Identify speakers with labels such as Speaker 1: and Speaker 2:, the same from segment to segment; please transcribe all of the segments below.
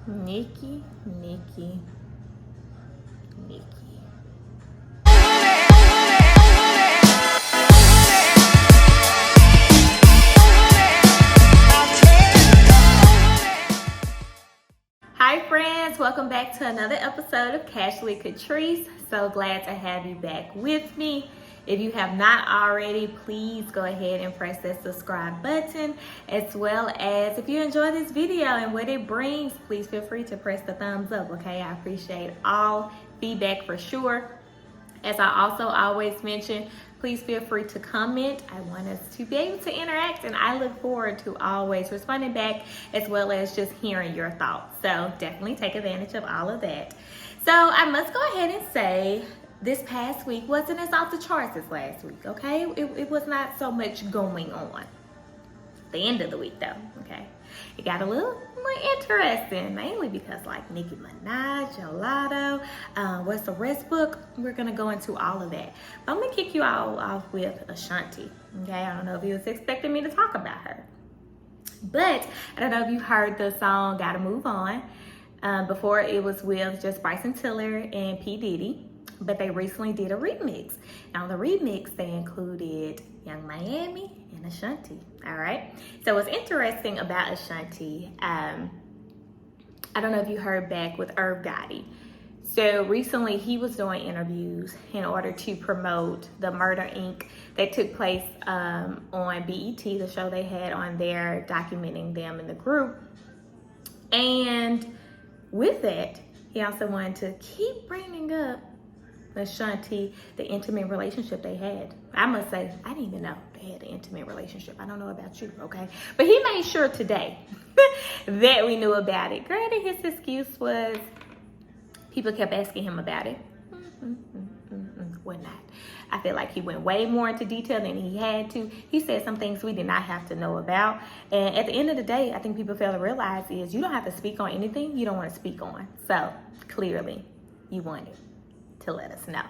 Speaker 1: Nicki. Hi friends, welcome back to another episode of Casually Catrice. So glad to have you back with me. If you have not already, please go ahead and press that subscribe button, as well as if you enjoy this video and what it brings, please feel free to press the thumbs up, okay? I appreciate all feedback for sure. As I also always mention, please feel free to comment. I want us to be able to interact, and I look forward to always responding back, as well as just hearing your thoughts. So definitely take advantage of all of that. So I must go ahead and say, this past week wasn't as off the charts as last week, okay? It was not so much going on. The end of the week though, okay? It got a little more interesting, mainly because like Nicki Minaj, Latto, Westbrook, we're gonna go into all of that. But I'm gonna kick you all off with Ashanti, okay? I don't know if you was expecting me to talk about her. But I don't know if you heard the song Gotta Move On. Before it was with just Bryson Tiller and P. Diddy. But they recently did a remix. Now the remix, they included Young Miami and Ashanti, all right? So what's interesting about Ashanti, I don't know if you heard back with Irv Gotti. So recently he was doing interviews in order to promote the Murder Inc. that took place on BET, the show they had on there, documenting them in the group. And with that, he also wanted to keep bringing up Ashanti, the intimate relationship they had. I must say, I didn't even know they had an intimate relationship. I don't know about you, okay? But he made sure today that we knew about it. Granted, his excuse was people kept asking him about it. Whatnot. I feel like he went way more into detail than he had to. He said some things we did not have to know about. And at the end of the day, I think people fail to realize is you don't have to speak on anything you don't want to speak on. So clearly, you wanted to let us know.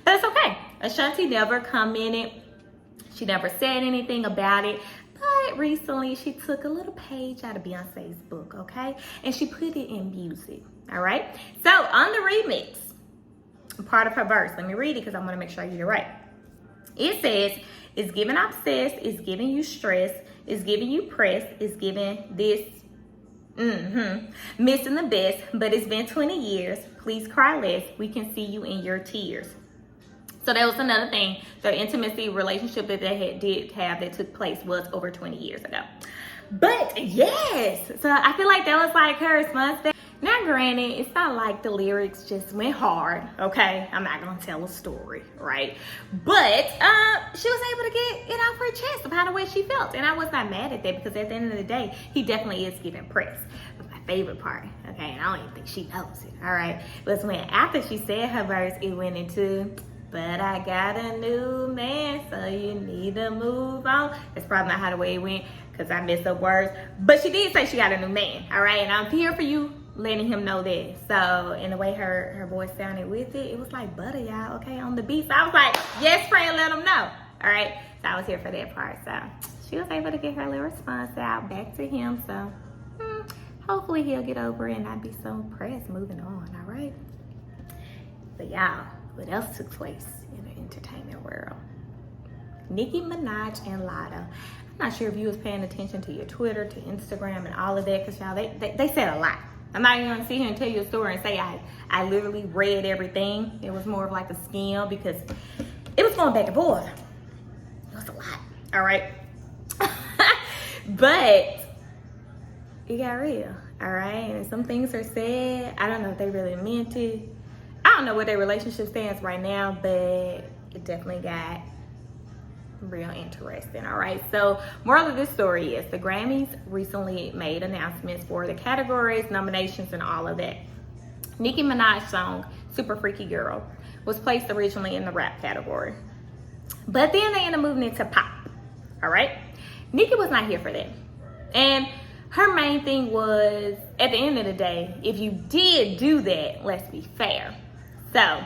Speaker 1: But it's okay. Ashanti never commented. She never said anything about it. But recently she took a little page out of Beyonce's book, okay? And she put it in music, all right? So on the remix, part of her verse, let me read it because I want to make sure I get it right. It says, it's giving obsessed, it's giving you stress, it's giving you press, it's giving this missing the best, but it's been 20 years. Please cry less. We can see you in your tears. So that was another thing. Their intimacy relationship that they did have that took place was over 20 years ago. But yes, so I feel like that was like her response. Now granted, it's not like the lyrics just went hard, okay? I'm not gonna tell a story, right? But she was able to get it off her chest about the way she felt. And I was not mad at that because at the end of the day, he definitely is giving press. But my favorite part, okay, and I don't even think she knows it, all right? But when after she said her verse, it went into, but I got a new man, so you need to move on. That's probably not how the way it went because I messed up words. But she did say she got a new man, all right? And I'm here for you, letting him know that. So, in the way her voice sounded with it, it was like butter, y'all, okay, on the beat. So I was like, yes, friend, let him know, all right? So I was here for that part. So she was able to get her little response out back to him. So hopefully he'll get over it and not be so pressed moving on, all right? But y'all, what else took place in the entertainment world? Nicki Minaj and Latto. I'm not sure if you was paying attention to your Twitter, to Instagram, and all of that, because y'all, they said a lot. I'm not even gonna sit here and tell you a story and say I literally read everything. It was more of like a skim because it was going back and forth. It was a lot, all right? But it got real, all right? And some things are said. I don't know if they really meant it. I don't know where their relationship stands right now, but it definitely got real interesting, all right? So moral of this story is the Grammys recently made announcements for the categories, nominations, and all of that. Nicki Minaj's song Super Freaky Girl was placed originally in the rap category, but then they ended up moving into pop, all right? Nicki was not here for that, and her main thing was, at the end of the day, if you did do that, let's be fair. So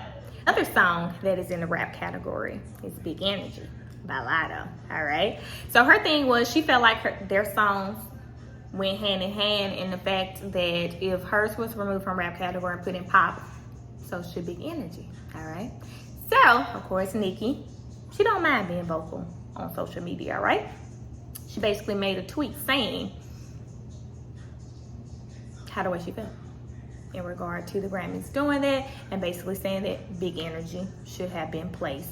Speaker 1: other song that is in the rap category is Big Energy by Latto, all right? So her thing was she felt like their songs went hand in hand in the fact that if hers was removed from rap category and put in pop, so should Big Energy. All right. So of course, Nicki, she don't mind being vocal on social media. All right. She basically made a tweet saying how the way she felt in regard to the Grammys doing that, and basically saying that Big Energy should have been placed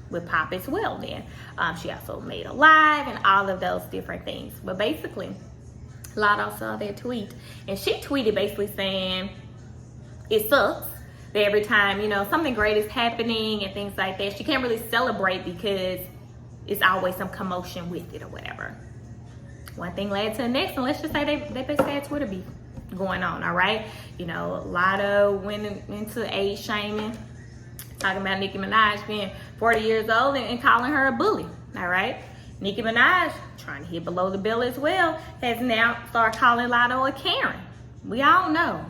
Speaker 1: with pop as well. Then she also made a live and all of those different things. But basically, Latto saw that tweet, and she tweeted basically saying it sucks that every time, you know, something great is happening and things like that, she can't really celebrate because it's always some commotion with it or whatever. One thing led to the next, and let's just say they basically had Twitter beef going on, all right? You know, Latto went into age shaming, talking about Nicki Minaj being 40 years old and calling her a bully, all right? Nicki Minaj, trying to hit below the belt as well, has now started calling Latto a Karen. We all know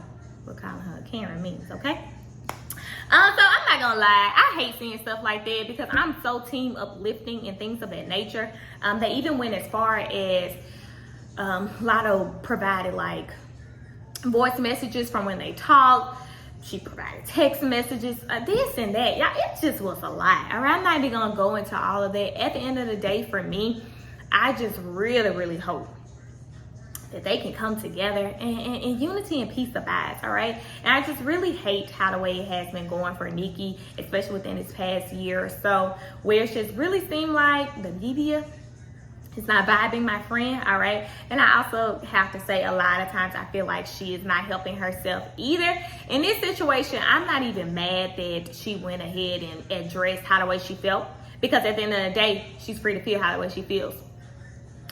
Speaker 1: what calling her a Karen means, okay? So I'm not gonna lie, I hate seeing stuff like that because I'm so team uplifting and things of that nature. They even went as far as Latto provided like voice messages from when they talk. She provided text messages, this and that. Y'all, it just was a lot. All right, I'm not even gonna go into all of that. At the end of the day, for me, I just really, really hope that they can come together and unity and peace abides, all right? And I just really hate how the way it has been going for Nicki, especially within this past year or so, where it's just really seemed like the media is not vibing, my friend, all right? And I also have to say a lot of times I feel like she is not helping herself either. In this situation, I'm not even mad that she went ahead and addressed how the way she felt, because at the end of the day, she's free to feel how the way she feels.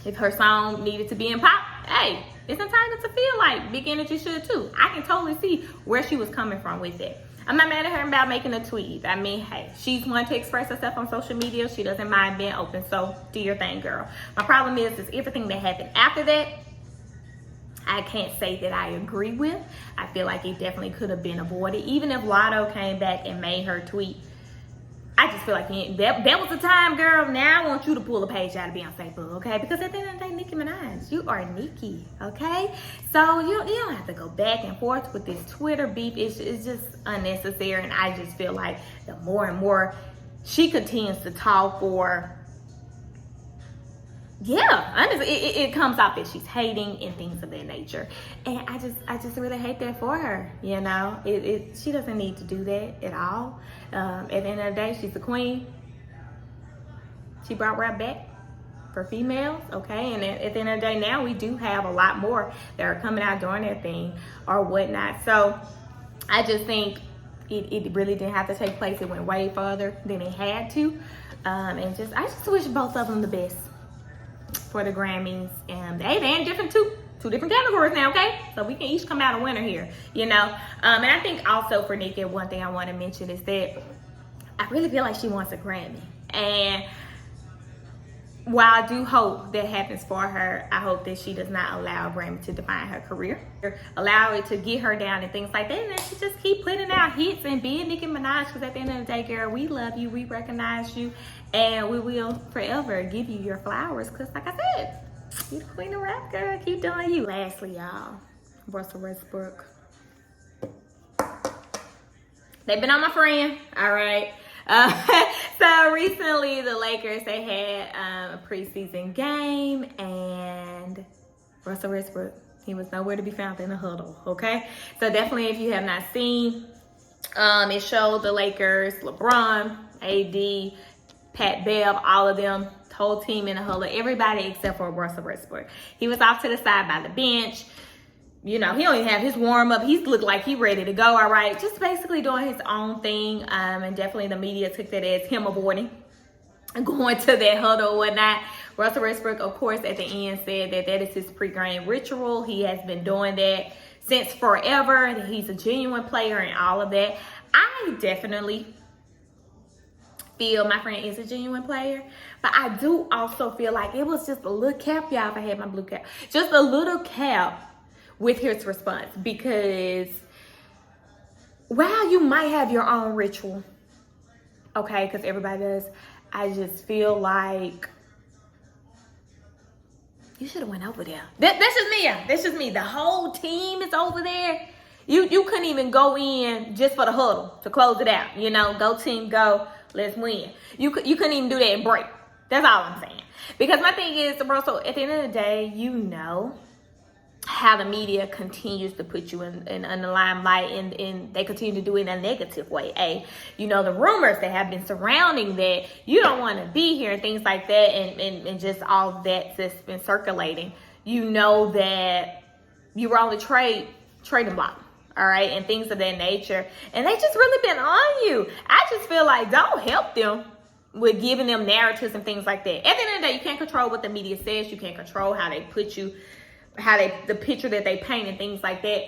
Speaker 1: If her song needed to be in pop, hey, it's entitled to feel like Big Energy should too. I can totally see where she was coming from with it. I'm not mad at her about making a tweet. I mean, hey, she's wanting to express herself on social media. She doesn't mind being open, so do your thing, girl. My problem is everything that happened after that, I can't say that I agree with. I feel like it definitely could have been avoided. Even if Latto came back and made her tweet, I just feel like that was the time, girl. Now I want you to pull a page out of Beyonce book, okay? Because at the end of the day, Nicki Minaj, you are Nicki, okay? So you don't have to go back and forth with this Twitter beef. It's just unnecessary, and I just feel like the more and more she continues to talk, or yeah, honestly, it comes out that she's hating and things of that nature, and I just really hate that for her. You know, she doesn't need to do that at all. At the end of the day, she's the queen. She brought rap back for females, okay? And at the end of the day, now we do have a lot more that are coming out doing their thing or whatnot. So I just think it really didn't have to take place. It went way further than it had to, and I just wish both of them the best for the Grammys. And they're in two different categories now, okay? So we can each come out a winner here, you know? And I think also for Nicki, one thing I want to mention is that I really feel like she wants a Grammy. And while I do hope that happens for her, I hope that she does not allow a Grammy to define her career. Allow it to get her down and things like that. And then she just keep putting out hits and being Nicki Minaj, because at the end of the day, girl, we love you, we recognize you, and we will forever give you your flowers. Because like I said, you're the queen of rap, girl. Keep doing you. Lastly, y'all, Russell Westbrook. They've been on my friend, all right? So recently, the Lakers, they had a preseason game, and Russell Westbrook, he was nowhere to be found in the huddle, okay? So definitely, if you have not seen, it showed the Lakers, LeBron, AD, Pat Bev, all of them, whole team in the huddle, everybody except for Russell Westbrook. He was off to the side by the bench. You know, he don't even have his warm-up. He looked like he ready to go, all right? Just basically doing his own thing. And definitely the media took that as him avoiding going to that huddle or whatnot. Russell Westbrook, of course, at the end said that is his pre-game ritual. He has been doing that since forever. That he's a genuine player and all of that. I definitely feel my friend is a genuine player, but I do also feel like it was just a little cap, y'all, if I had my blue cap. Just a little cap with his response, because while you might have your own ritual, okay, because everybody does, I just feel like you should have went over there. That's just me, yeah. That's just me. The whole team is over there. You couldn't even go in just for the huddle to close it out. You know, go team, go. Let's win. You couldn't even do that and break. That's all I'm saying. Because my thing is, bro, so at the end of the day, you know how the media continues to put you in the limelight, and they continue to do it in a negative way. You know, the rumors that have been surrounding that you don't want to be here and things like that, and just all that's been circulating. You know that you were on the trading block. All right, and things of that nature. And they just really been on you. I just feel like don't help them with giving them narratives and things like that. At the end of the day, you can't control what the media says. You can't control how they put you, the picture that they paint and things like that.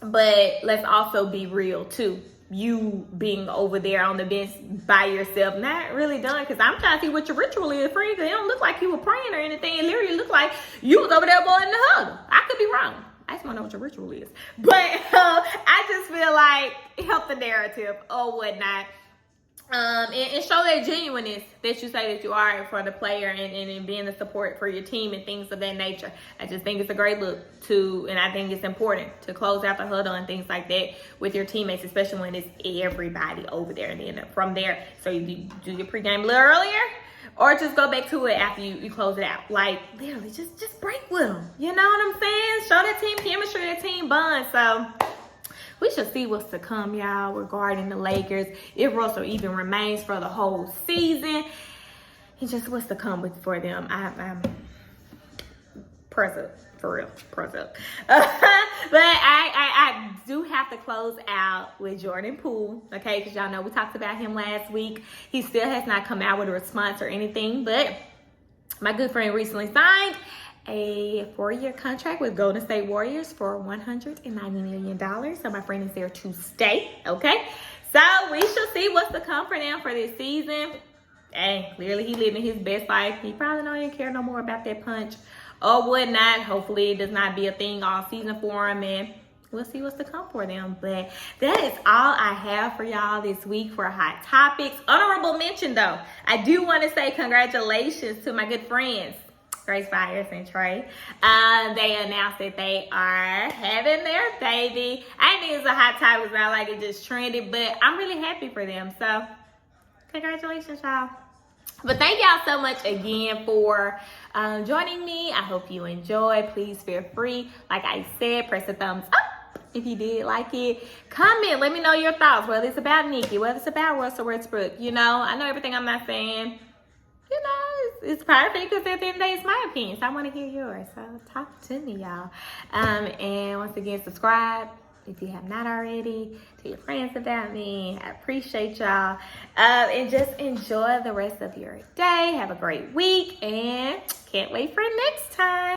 Speaker 1: But let's also be real too. You being over there on the bench by yourself, not really done, because I'm trying to see what your ritual is, friend. It don't look like you were praying or anything. It literally looked like you was over there going in the huddle. I could be wrong. I just want to know what your ritual is. But I just feel like help the narrative or whatnot. And show that genuineness that you say that you are for the player, and being the support for your team and things of that nature. I just think it's a great look and I think it's important to close out the huddle and things like that with your teammates, especially when it's everybody over there. And then from there, so you do your pregame a little earlier, or just go back to it after you close it out. Like, literally, just break with them. You know what I'm saying? Show that team chemistry, that team bond. So we shall see what's to come, y'all, regarding the Lakers. If Russell even remains for the whole season. And just what's to come for them. I'm press up. For real, press up. But I do have to close out with Jordan Poole, okay? Because y'all know we talked about him last week. He still has not come out with a response or anything. But my good friend recently signed a 4-year contract with Golden State Warriors for $190 million. So my friend is there to stay, okay? So we shall see what's to come for them for this season. And clearly he living his best life. He probably don't even care no more about that punch or whatnot. Hopefully it does not be a thing all season for him, and we'll see what's to come for them. But that is all I have for y'all this week for Hot Topics. Honorable mention though, I do want to say congratulations to my good friends Grace Byers and Trey. They announced that they are having their baby. I think it's a hot topic, it's not like it just trended, but I'm really happy for them. So congratulations, y'all. But thank y'all so much again for joining me. I hope you enjoy. Please feel free, like I said, press the thumbs up if you did like it. Comment, let me know your thoughts, whether it's about Nicki, whether it's about Russell Westbrook. You know, I know everything I'm not saying, you know, it's perfect, because at the end of the day, it's my opinion. So I want to hear yours. So talk to me, y'all. And once again, subscribe if you have not already. Tell your friends about me. I appreciate y'all. And just enjoy the rest of your day. Have a great week, and can't wait for next time.